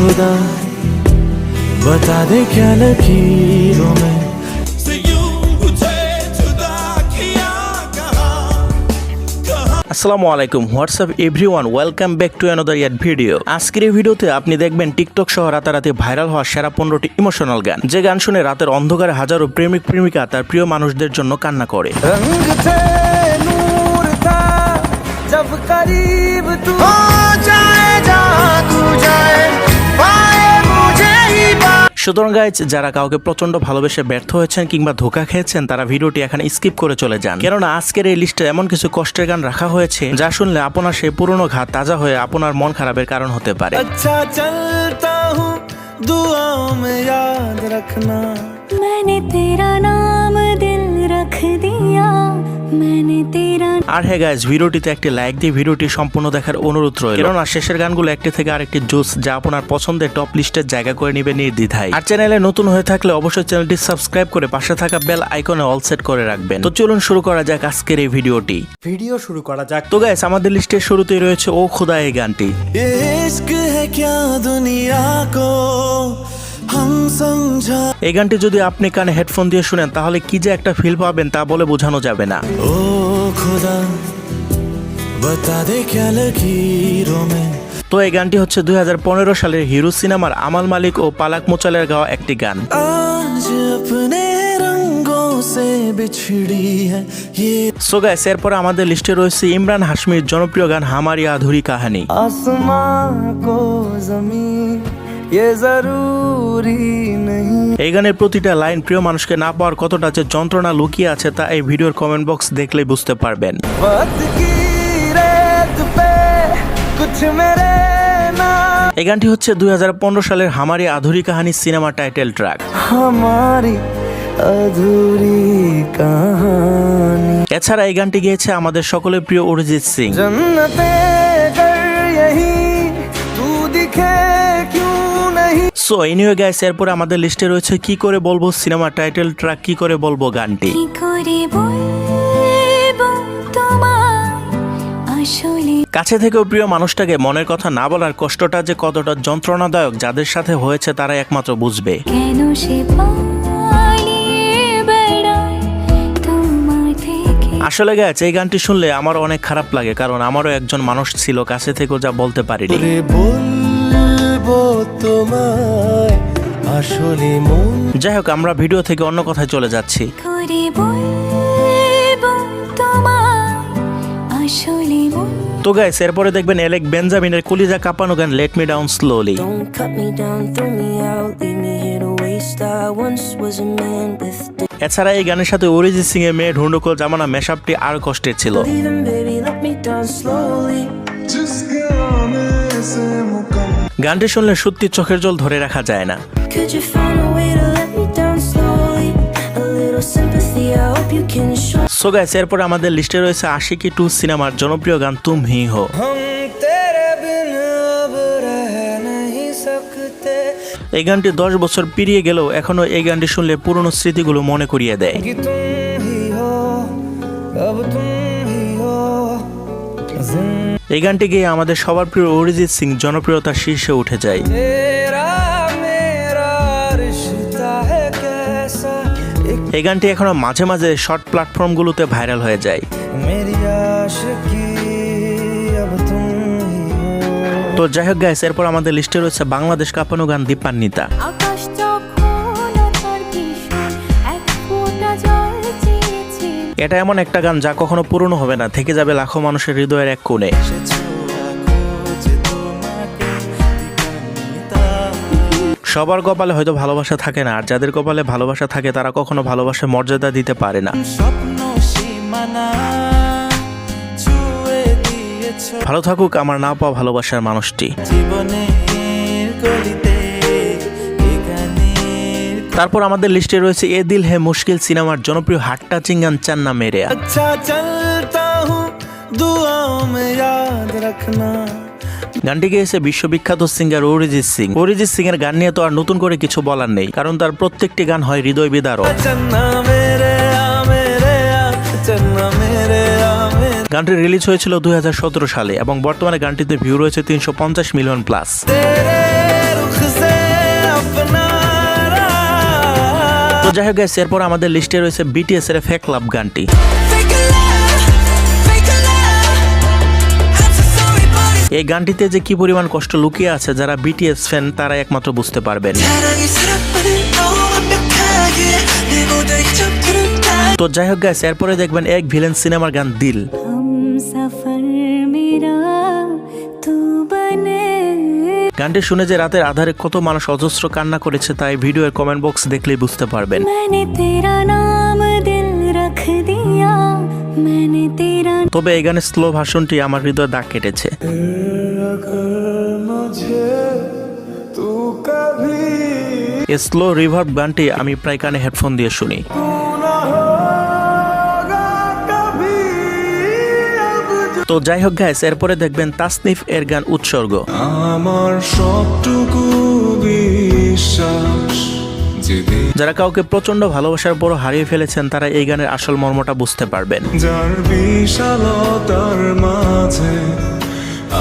खुदा बता दे क्या लकीरों में আসসালামু আলাইকুম WhatsApp everyone welcome back to another year video. আজকের এই ভিডিওতে আপনি দেখবেন টিকটক সহ রাতারাতি ভাইরাল হওয়া সেরা 15টি ইমোশনাল গান, যে গান শুনে রাতের অন্ধকারে হাজারো প্রেমিক প্রেমিকা তার প্রিয় মানুষদের জন্য কান্না করে। সুতরাং গাইজ, যারা কাউকে প্রচন্ড ভালোবেসে ব্যর্থ হয়েছেন কিংবা ধোঁকা খেয়েছেন তারা ভিডিওটি এখানে স্কিপ করে চলে যান, কেননা আজকের এই লিস্টে এমন কিছু কষ্টের গান রাখা হয়েছে যা শুনলে আপনার সেই পুরনো ঘা তাজা হয়ে আপনার মন খারাপের কারণ হতে পারে। अच्छा चलता हूँ दुआओं में याद रखना मैंने तेरा नाम दिल रख दिया मैंने तेरा। আর হ্যাঁ গাইজ, ভিডিওটিতে একটি লাইক দিয়ে ভিডিওটি সম্পূর্ণ দেখার অনুরোধ রইল, কেননা শেষের গানগুলো একটি থেকে আরেকটি জোস যা আপনার পছন্দের টপ লিস্টের জায়গা করে নেবে নির্দ্বিধায়। আর চ্যানেলে নতুন হয়ে থাকলে অবশ্যই চ্যানেলটি সাবস্ক্রাইব করে পাশে থাকা বেল আইকনে অল সেট করে রাখবেন। তো চলুন শুরু করা যাক আজকের এই ভিডিওটি। ভিডিও শুরু করা যাক। তো গাইজ, আমাদের লিস্টের শুরুতেই রয়েছে ও খোদা এই গানটি। ये इश्क है क्या दुनिया को हम समझा। এই গানটি যদি আপনি কানে হেডফোন দিয়ে শুনেন তাহলে কি যে একটা ফিল পাবেন তা বলে বোঝানো যাবে না। ओ खुदा बता दे क्या लकीरों में। তো এই গানটি হচ্ছে 2015 সালের হিরো সিনেমার আমাল মালিক ও পালাক মোচালের গাওয়া একটি গান। आज अपने रंगों से बिछड़ी है ये সো গাইস, এরপরে আমাদের লিস্টে রয়েছে ইমরান হাশমির জনপ্রিয় গান হামারি আধুরি কাহানি। आसमां को जमीन ये जरूरी नहीं। এই গানের প্রতিটা লাইন প্রিয় মানুষকে না পাওয়ার কতটা যে যন্ত্রণা লুকিয়ে আছে তা এই ভিডিওর কমেন্ট বক্স দেখলেই বুঝতে পারবেন। वक्त की रेत पे कुछ मेरे नाम এই গানটি হচ্ছে 2015 সালের হামারি আধুরি কাহানি সিনেমা টাইটেল ট্র্যাক। हमारी अधूरी कहानी। এছাড়া এই গানটি গেয়েছে আমাদের সকলের প্রিয় অরিজিৎ সিং। जन्नते कर यही तू दिखे क्यों नहीं। সো এনিওয়ে গাইস, এরপরে আমাদের লিস্টে রয়েছে কি করে বলবো সিনেমা টাইটেল ট্র্যাক কি করে বলবো গানটি। কি করে বলবো তোমায় আসলে কাছে থেকেও প্রিয় মানুষটাকে মনের কথা না বলার কষ্টটা যে কতটা যন্ত্রণাদায়ক যাদের সাথে হয়েছে তারা একমাত্র বুঝবে। কেন সে পালিয়ে বেড়ায় তোমার থেকে। আসলে গাইস, এই গানটি শুনলে আমার অনেক খারাপ লাগে, কারণ আমারও একজন মানুষ ছিল কাছে থেকেও যা বলতে পারিনি। রে বলবো তোমায় আসলে মন। যাই হোক, আমরা ভিডিও থেকে অন্য কথায় চলে যাচ্ছি। করে বলবো তোমায় আসলে তো গাইস, এরপরে দেখবেন এলেক বেঞ্জামিনের কলিজা কাঁপানো গান let me down slowly. Don't cut me down, throw me out, leave me here to waste. I once was a man with এছাড়া এই গানের সাথে অরিজিৎ সিং এর মেয়ে ঢুন্ডুকল জামানা মেশআপটি আরো কষ্টের ছিল। leaving, baby, let me down slowly. গানটি শুনলে সত্যি চোখের জল ধরে রাখা যায় না। Could you find a way to let me down slowly? A little sympathy, I hope you can show. So guys, এরপরে আমাদের লিস্টে রয়েছে আশিকি 2 সিনেমার জনপ্রিয় গান তুম হি হো। हम तेरे बिन अब रह नहीं सकते এই গানটি 10 বছর পেরিয়ে গেলেও এখনো এই গানটি শুনলে পুরনো স্মৃতিগুলো মনে করিয়ে দেয়। कि तुम ही हो अब तुम ही हो এই গানটি গিয়ে আমাদের সবার প্রিয় অরিজিৎ সিং জনপ্রিয়তার শীর্ষে উঠে যায়। तेरा मेरा रिश्ता है कैसा एक এই গানটি এখনো মাঝে মাঝে শর্ট প্ল্যাটফর্মগুলোতে ভাইরাল হয়ে যায়। मेरी आशिकी अब तुम ही हो। তো যাই হোক গাইস, এরপর আমাদের লিস্টে রয়েছে বাংলাদেশ কাঁপানো গান দীপান্বিতা। আকাশ যখন তার ভীষণ এক ফোঁটা জল চেয়েছে। এটা এমন একটা গান যা কখনো পুরনো হবে না, থেকে যাবে লাখো মানুষের হৃদয়ের এক কোণে। সবার কপালে হয়তো ভালোবাসা থাকে না, আর যাদের কপালে ভালোবাসা থাকে তারা কখনো ভালোবাসার মর্যাদা দিতে পারে না। ভালো থাকুক আমার না পাওয়া ভালোবাসার মানুষটি। তারপর আমাদের লিস্টে রয়েছে এ দিল হে মুশকিল সিনেমার জনপ্রিয় হার্ট টাচিং গান চান্না মেরে। अच्छा चलता हूँ दुआओं में याद रखना। গানটি গেয়েছে বিশ্ববিখ্যাত সিঙ্গার অরিজিৎ সিং। অরিজিৎ সিং এর গান নিয়ে তো আর নতুন করে কিছু বলার নেই, কারণ তার প্রত্যেকটি গান হয় হৃদয় বিদারক। चन्ना मेरे आ मेरे आ चन्ना मेरे आ मेरे। গানটি রিলিজ হয়েছিল 2017 সালে এবং বর্তমানে গানটিতে ভিউ রয়েছে 350 মিলিয়ন প্লাস। तेरे रुख अपना তো যাই হোক guys, এরপর আমাদের লিস্টে রয়েছে বিটিএস এর ফেক লাভ গানটি। এই গানটিতে যে কি পরিমাণ কষ্ট লুকিয়ে আছে যারা বিটিএস ফ্যান তারা একমাত্র বুঝতে পারবেন। তো যাই হোক গাইস, এরপরে দেখবেন এক ভিলেন সিনেমার গান দিল। हमसफर मेरा तू बने গানটি শুনে যে রাতের আধারে কত মানুষ অজস্র কান্না করেছে তাই ভিডিওর কমেন্ট বক্স দেখলেই বুঝতে পারবেন। मैंने तेरा नाम दिल रख दिया मैंने तेरा তবে এই গানের স্লো ভার্সনটি আমার হৃদয়ে দাগ কেটেছে। এই স্লো রিভার্ব গানটি আমি প্রায় কানে হেডফোন দিয়ে শুনি। তো যাই হোক গাইস, এরপরে দেখবেন তাসনিফ এর গান উৎসর্গ। আমার সবটুকু বিশ্বাস যেদিন যারা কাউকে প্রচন্ড ভালোবাসার পর হারিয়ে ফেলেছেন তারা এই গানের আসল মর্মটা বুঝতে পারবেন। যার বিশালতার মাঝে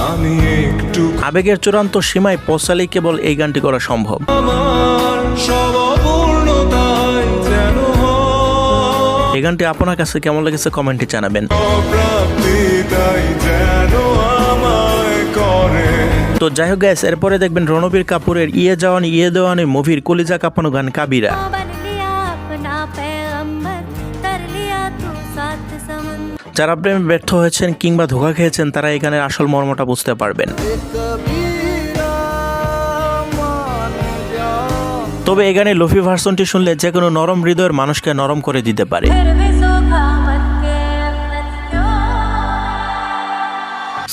আমি একটু আবেগের চূড়ান্ত সীমায় পৌঁছালেই কেবল এই গানটি করা সম্ভব। আমার সব অপূর্ণতায় যেন হয় এই গানটি আপনার কাছে কেমন লেগেছে কমেন্টে জানাবেন। অপ্রাপ্তি তাই যেন আমায় করে তো যাই হোক গাইস, এরপরে দেখবেন রণবীর কাপুরের ইয়ে দেওয়ানি মুভির কলিজা কাঁপানো গান কাবিরা। बन लिया अपना पैगंबर कर लिया तू सात समंदर যারা প্রেমে ব্যর্থ হয়েছেন কিংবা ধোঁকা খেয়েছেন তারা এই গানের আসল মর্মটা বুঝতে পারবেন। তবে এই গানের লোফি ভার্সনটি শুনলে যে কোনো নরম হৃদয়ের মানুষকে নরম করে দিতে পারে। फिर भी सूखा मत के let's go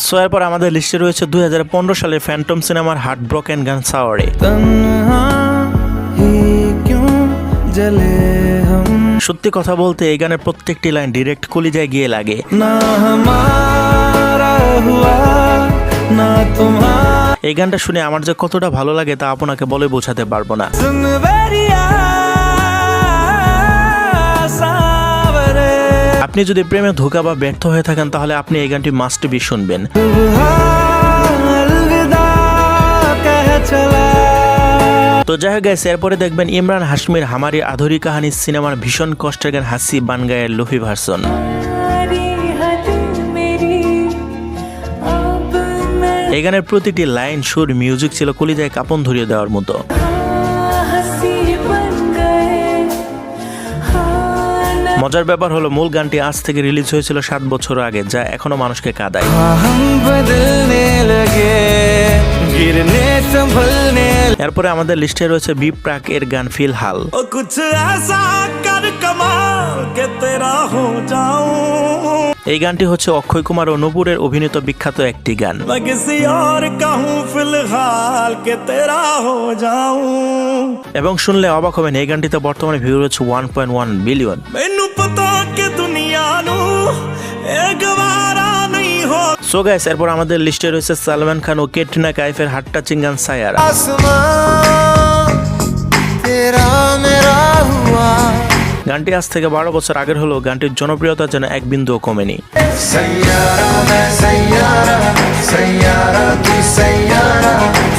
সো এরপর আমাদের লিস্টে রয়েছে 2015 সালে ফ্যান্টম সিনেমার হার্ট ব্রোকেন গান সাওয়ারে। তন্হা হি কিউ জলে হাম সত্যি কথা বলতে এই গানের প্রত্যেকটি লাইন ডিরেক্ট কলিজায় গিয়ে লাগে। না হামারা হুয়া না তোমার এই গানটা শুনে আমার যে কতটা ভালো লাগে তা আপনাকে বলে বোঝাতে পারবো না। সুনবরিয়া সাবরে আপনি যদি প্রেমে ধোঁকা বা ব্যর্থ হয়ে থাকেন তাহলে আপনি এই গানটি মাস্ট বি শুনবেন। अलविदा कह चला তো যাই হোক গাইস, এরপরে দেখবেন ইমরান হাশমির হামারি আধুরি কাহানি সিনেমার ভীষণ কষ্টের গান হাসি বানগায়ের লোফি ভার্সন। मेरी हद मेरी अब मैं এই গানের প্রতিটি লাইন, সুর, মিউজিক ছিল কলিজায় কাঁপন ধরিয়ে দেওয়ার মতো। हंसी बन गए हाँ न মজার ব্যাপার হলো মূল গানটি আজ থেকে রিলিজ হয়েছিল 7 বছর আগে, যা এখনো মানুষকে কাঁদায়। हम बदलने लगे गिरने संभलने এরপরে আমাদের লিস্টে রয়েছে বি প্রাক এর গান ফিল হাল। ओ कुछ ऐसा कर कमाल के तेरा हो जाऊं এই গানটি হচ্ছে অক্ষয় কুমার ও নূপুরের অভিনীত বিখ্যাত একটি গান। मैं किसी और का हूँ फिलहाल के तेरा हो जाऊं এবং শুনলে অবাক হবেন এই গানটিতে বর্তমানে ভিউ রয়েছে 1.1 বিলিয়ন। मैनू पता कि दुनिया नू एक गवारा नहीं हो সো গাইস, এরপর আমাদের লিস্টে রয়েছে সালমান খান ও ক্যাটরিনা কাইফের হার্ট টাচিং গান সায়ারা। आसमां तेरा मेरा हुआ গানটি আজ থেকে 12 বছর আগের হলেও গানটির জনপ্রিয়তা যেন এক বিন্দুও কমেনি। सैयारा मैं सैयारा तू सैयारा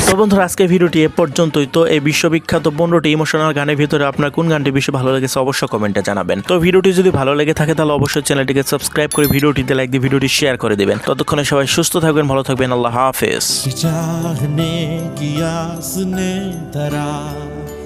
তো বন্ধুরা, আজকে ভিডিওটি এ পর্যন্তই। তো এই বিশ্ববিখ্যাত 15টি ইমোশনাল গানের ভিতরে আপনার কোন গানটি বেশি ভালো লেগেছে অবশ্যই কমেন্টে জানাবেন। তো ভিডিওটি যদি ভালো লেগে থাকে তাহলে অবশ্যই চ্যানেলটিকে সাবস্ক্রাইব করে ভিডিওটিতে লাইক দিয়ে ভিডিওটি শেয়ার করে দিবেন। ততক্ষণে সবাই সুস্থ থাকবেন, ভালো থাকবেন। আল্লাহ হাফেজ। चाहने की आस ने धरा